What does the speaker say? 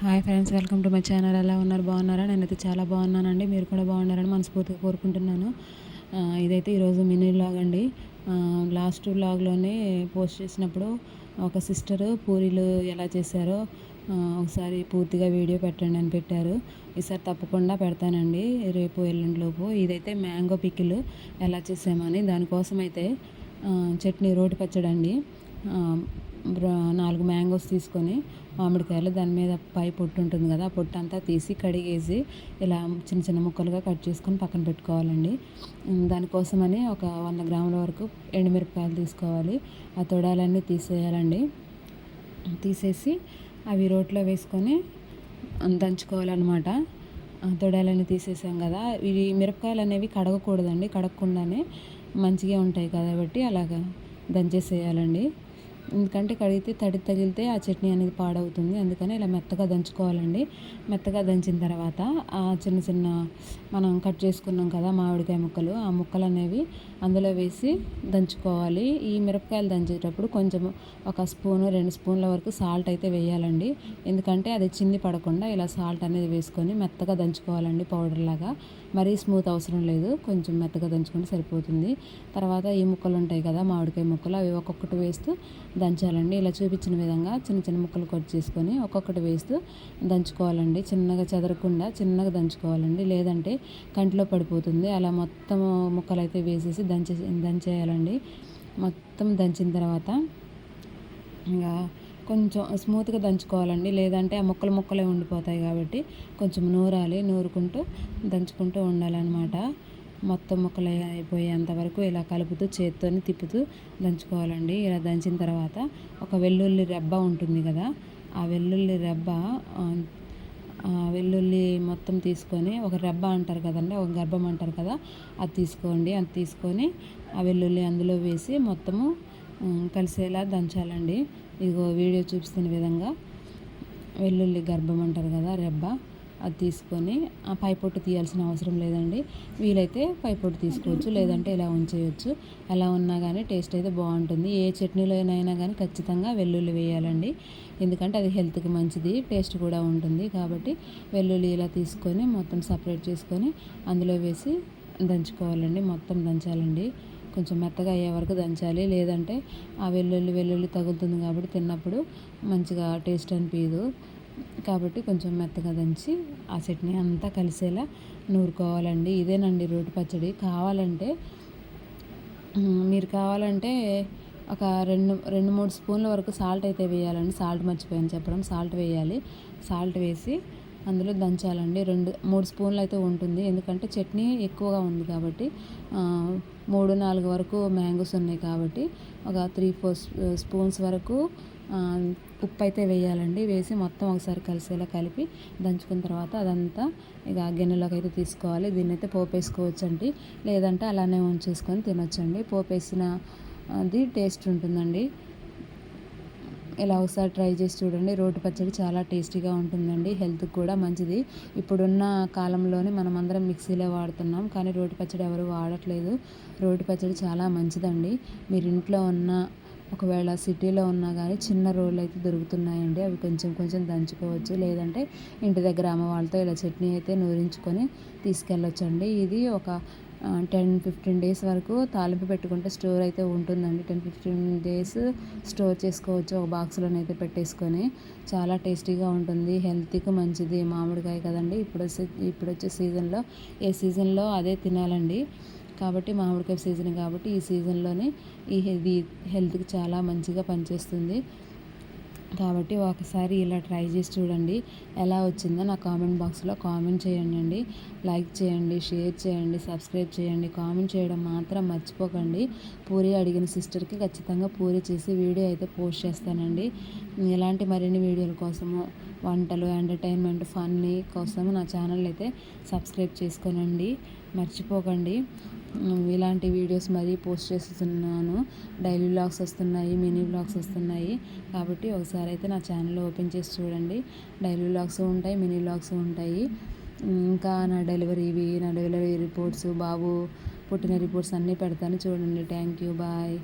Hi friends, welcome to my channel. ఎలా ఉన్నారు? బాగున్నారా? నేనైతే చాలా బాగున్నానండి. మీరు కూడా బాగున్నారని మనస్ఫూర్తిగా కోరుకుంటున్నాను. ఇదైతే ఈరోజు మినీ వ్లాగ్ అండి. లాస్ట్ వ్లాగ్లోనే పోస్ట్ చేసినప్పుడు ఒక సిస్టరు పూరీలు ఎలా చేశారో ఒకసారి పూర్తిగా వీడియో పెట్టండి అని పెట్టారు. ఈసారి తప్పకుండా పెడతానండి, రేపు ఎల్లుండిలోపు. ఇదైతే మ్యాంగో పికిల్ ఎలా చేసామని, దానికోసం అయితే చట్నీ, రోటి పచ్చడి అండి. 4 మ్యాంగోస్ తీసుకొని, మామిడికాయలు, దాని మీద పై పొట్టు ఉంటుంది కదా, ఆ పొట్టు అంతా తీసి కడిగేసి ఇలా చిన్న చిన్న ముక్కలుగా కట్ చేసుకొని పక్కన పెట్టుకోవాలండి. దానికోసమని ఒక 100 గ్రాముల వరకు ఎండుమిరపకాయలు తీసుకోవాలి. ఆ తొడాలన్నీ తీసేయాలండి. తీసేసి అవి రోట్లో వేసుకొని దంచుకోవాలన్నమాట. తొడాలన్నీ తీసేసాం కదా, ఇవి మిరపకాయలు అనేవి కడగకూడదండి. కడగకుండానే మంచిగా ఉంటాయి కాబట్టి అలాగా దంచేసేయాలండి. ఎందుకంటే కడిగితే తడి తగిలితే ఆ చట్నీ అనేది పాడవుతుంది. అందుకని ఇలా మెత్తగా దంచుకోవాలండి. మెత్తగా దంచిన తర్వాత ఆ చిన్న చిన్న మనం కట్ చేసుకున్నాం కదా మామిడికాయ ముక్కలు, ఆ ముక్కలు అనేవి అందులో వేసి దంచుకోవాలి. ఈ మిరపకాయలు దంచేటప్పుడు కొంచెం ఒక స్పూను 2 స్పూన్ల వరకు సాల్ట్ అయితే వేయాలండి. ఎందుకంటే అది చింది పడకుండా ఇలా సాల్ట్ అనేది వేసుకొని మెత్తగా దంచుకోవాలండి, పౌడర్ లాగా. మరీ స్మూత్ అవసరం లేదు, కొంచెం మెత్తగా దంచుకుంటే సరిపోతుంది. తర్వాత ఈ ముక్కలు ఉంటాయి కదా మామిడికాయ ముక్కలు, అవి ఒక్కొక్కటి వేస్తూ దంచాలండి. ఇలా చూపించిన విధంగా చిన్న చిన్న ముక్కలు కట్ చేసుకొని ఒక్కొక్కటి వేస్తూ దంచుకోవాలండి. చిన్నగా చెదరకుండా చిన్నగా దంచుకోవాలండి, లేదంటే కంటిలో పడిపోతుంది. అలా మొత్తం ముక్కలు అయితే వేసేసి దంచేయాలండి. మొత్తం దంచిన తర్వాత ఇంకా కొంచెం స్మూత్గా దంచుకోవాలండి, లేదంటే ఆ ముక్కలే ఉండిపోతాయి. కాబట్టి కొంచెం నూరుకుంటూ దంచుకుంటూ ఉండాలన్నమాట. మొత్తం ముక్కలు అయిపోయేంత వరకు ఇలా కలుపుతూ చేత్తోని తిప్పుతూ దంచుకోవాలండి. ఇలా దంచిన తర్వాత ఒక వెల్లుల్లి రెబ్బ ఉంటుంది కదా, ఆ వెల్లుల్లి రెబ్బ, వెల్లుల్లి మొత్తం తీసుకొని, ఒక రెబ్బ అంటారు కదండి, ఒక గర్భం అంటారు కదా, అది తీసుకోండి. అది తీసుకొని ఆ వెల్లుల్లి అందులో వేసి మొత్తము కలిసేలా దంచాలండి. ఇదిగో వీడియో చూపిస్తున్న విధంగా వెల్లుల్లి గర్భం అంటారు కదా, రెబ్బ, అది తీసుకొని ఆ పై పొట్టు తీయాల్సిన అవసరం లేదండి. వీలైతే పై పొట్టు తీసుకోవచ్చు, లేదంటే ఇలా ఉంచేయచ్చు. అలా ఉన్నా కానీ టేస్ట్ అయితే బాగుంటుంది. ఏ చట్నీలోనైనా కానీ ఖచ్చితంగా వెల్లుల్లి వేయాలండి, ఎందుకంటే అది హెల్త్కి మంచిది, టేస్ట్ కూడా ఉంటుంది. కాబట్టి వెల్లుల్లి ఇలా తీసుకొని మొత్తం సపరేట్ చేసుకొని అందులో వేసి దంచుకోవాలండి. మొత్తం దంచాలండి, కొంచెం మెత్తగా అయ్యే వరకు దంచాలి. లేదంటే ఆ వెల్లుల్లి తగులుతుంది కాబట్టి తిన్నప్పుడు మంచిగా టేస్ట్ అనిపించదు. కాబట్టి కొంచెం మెత్తగా దంచి ఆ చట్నీ అంతా కలిసేలా నూరుకోవాలండి. ఇదేనండి రోటి పచ్చడి. మీరు కావాలంటే ఒక 2-3 స్పూన్ల వరకు సాల్ట్ అయితే వేయాలండి. సాల్ట్ మర్చిపోయాను చెప్పడం, సాల్ట్ వేయాలి. సాల్ట్ వేసి అందులో దంచాలండి. 2-3 స్పూన్లు అయితే ఉంటుంది, ఎందుకంటే చట్నీ ఎక్కువగా ఉంది కాబట్టి. 3-4 వరకు మ్యాంగోస్ ఉన్నాయి కాబట్టి ఒక 3-4 స్పూన్స్ వరకు ఉప్పు అయితే వేయాలండి. వేసి మొత్తం ఒకసారి కలిసేలా కలిపి దంచుకున్న తర్వాత అదంతా ఇక గిన్నెలోకి అయితే తీసుకోవాలి. దీన్ని అయితే పోపు వేసుకోవచ్చండి, లేదంటే అలానే ఉంచేసుకొని తినొచ్చండి. పోపు వేసిన అది టేస్ట్ ఉంటుందండి. ఇలా ఒకసారి ట్రై చేసి చూడండి. రోటి పచ్చడి చాలా టేస్టీగా ఉంటుందండి, హెల్త్కి కూడా మంచిది. ఇప్పుడున్న కాలంలోనే మనం అందరం మిక్సీలో వాడుతున్నాం, కానీ రోటి పచ్చడి ఎవరు వాడట్లేదు. రోటి పచ్చడి చాలా మంచిదండి. మీరు ఇంట్లో ఉన్న, ఒకవేళ సిటీలో ఉన్నా కానీ చిన్న రోళ్ళు అయితే దొరుకుతున్నాయండి, అవి కొంచెం కొంచెం దంచుకోవచ్చు. లేదంటే ఇంటి దగ్గర అమ్మ వాళ్ళతో ఇలా చట్నీ అయితే నూరించుకొని తీసుకెళ్ళొచ్చండి. ఇది ఒక 10-15 డేస్ వరకు తాలింపు పెట్టుకుంటే స్టోర్ అయితే ఉంటుందండి. 10-15 డేస్ స్టోర్ చేసుకోవచ్చు ఒక బాక్స్లోనైతే పెట్టేసుకొని. చాలా టేస్టీగా ఉంటుంది, హెల్త్కి మంచిది. మామిడికాయ కదండి, ఇప్పుడు వచ్చే సీజన్లో ఏ సీజన్లో అదే తినాలండి. కాబట్టి మామిడికాయ సీజన్ కాబట్టి ఈ సీజన్లోనే ఇది హెల్త్కి చాలా మంచిగా పనిచేస్తుంది. కాబట్టి ఒకసారి ఇలా ట్రై చేసి చూడండి. ఎలా వచ్చిందో నా కామెంట్ బాక్స్లో కామెంట్ చేయండి. లైక్ చేయండి, షేర్ చేయండి, సబ్స్క్రైబ్ చేయండి. కామెంట్ చేయడం మాత్రం మర్చిపోకండి. పూరి అడిగిన సిస్టర్కి ఖచ్చితంగా పూరి చేసి వీడియో అయితే పోస్ట్ చేస్తానండి. ఇలాంటి మరిన్ని వీడియోల కోసము, వంటలు, ఎంటర్టైన్మెంట్, ఫన్నీ కోసము నా ఛానల్ అయితే సబ్స్క్రైబ్ చేసుకోనండి, మర్చిపోకండి. ఇలాంటి వీడియోస్ మరీ పోస్ట్ చేస్తున్నాను. డైలీ వ్లాగ్స్ వస్తున్నాయి, మినీ వ్లాగ్స్ వస్తున్నాయి. కాబట్టి ఒకసారి అయితే నా ఛానల్ ఓపెన్ చేసి చూడండి. డైలీ వ్లాగ్స్ ఉంటాయి, మినీ వ్లాగ్స్ ఉంటాయి. ఇంకా నా డెలివరీ రిపోర్ట్స్, బాబు పుట్టిన రిపోర్ట్స్ అన్నీ పెడతాను చూడండి. Thank you, bye.